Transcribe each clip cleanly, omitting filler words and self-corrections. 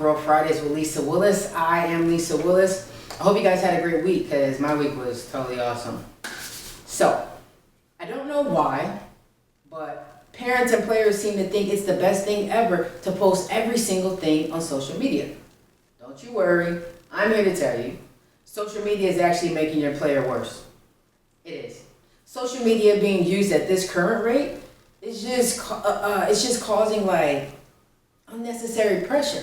Real Fridays with Lisa Willis. I am Lisa Willis. I hope you guys had a great week because my week was totally awesome. So, I don't know why, but parents and players seem to think it's the best thing ever to post every single thing on social media. Don't you worry, I'm here to tell you, social media is actually making your player worse. It is. Social media being used at this current rate is just causing like unnecessary pressure,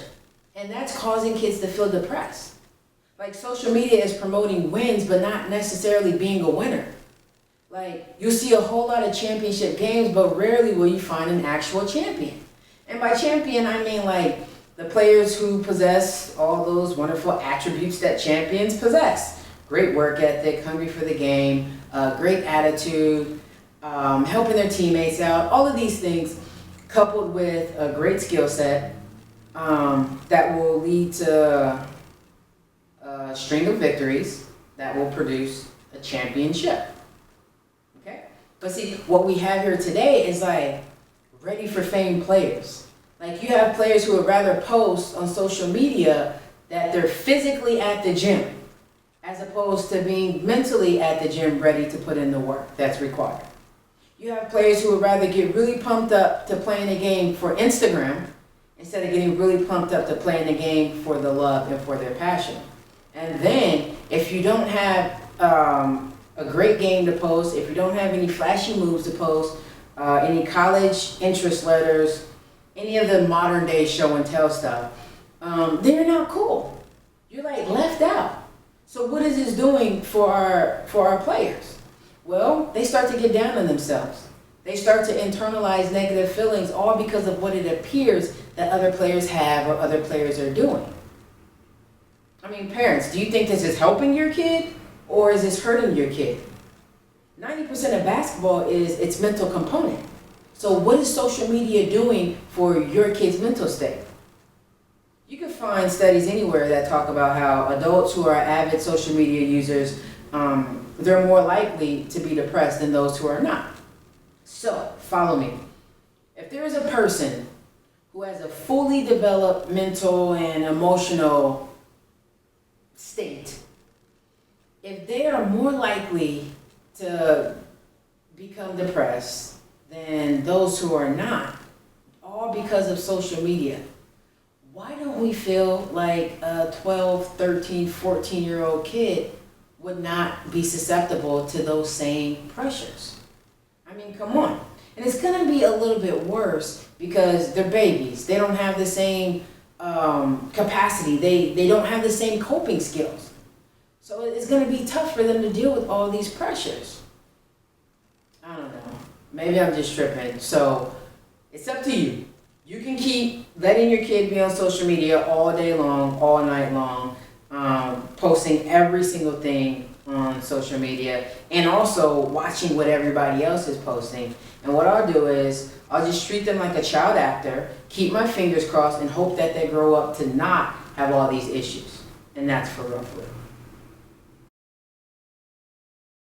and that's causing kids to feel depressed. Like, social media is promoting wins, but not necessarily being a winner. Like, you'll see a whole lot of championship games, but rarely will you find an actual champion. And by champion, I mean like the players who possess all those wonderful attributes that champions possess. Great work ethic, hungry for the game, great attitude, helping their teammates out, all of these things coupled with a great skill set that will lead to a string of victories that will produce a championship. Okay? But see, what we have here today is like ready for fame players. Like, you have players who would rather post on social media that they're physically at the gym as opposed to being mentally at the gym ready to put in the work that's required. You have players who would rather get really pumped up to playing a game for Instagram instead of getting really pumped up to playing the game for the love and for their passion. And then, if you don't have a great game to post, if you don't have any flashy moves to post, any college interest letters, any of the modern day show and tell stuff, then you're not cool. You're like left out. So what is this doing for our players? Well, they start to get down on themselves. They start to internalize negative feelings, all because of what it appears that other players have or other players are doing. I mean, parents, do you think this is helping your kid or is this hurting your kid? 90% of basketball is its mental component. So what is social media doing for your kid's mental state? You can find studies anywhere that talk about how adults who are avid social media users, they're more likely to be depressed than those who are not. So, follow me. If there is a person who has a fully developed mental and emotional state, if they are more likely to become depressed than those who are not, all because of social media, why don't we feel like a 12, 13, 14-year-old kid would not be susceptible to those same pressures? I mean, come on. And it's going to be a little bit worse because they're babies. They don't have the same capacity. They don't have the same coping skills. So it's going to be tough for them to deal with all these pressures. I don't know. Maybe I'm just tripping. So it's up to you. You can keep letting your kid be on social media all day long, all night long, posting every single thing on social media, and also watching what everybody else is posting. And what I'll do is I'll just treat them like a child actor, keep my fingers crossed, and hope that they grow up to not have all these issues. And that's for real.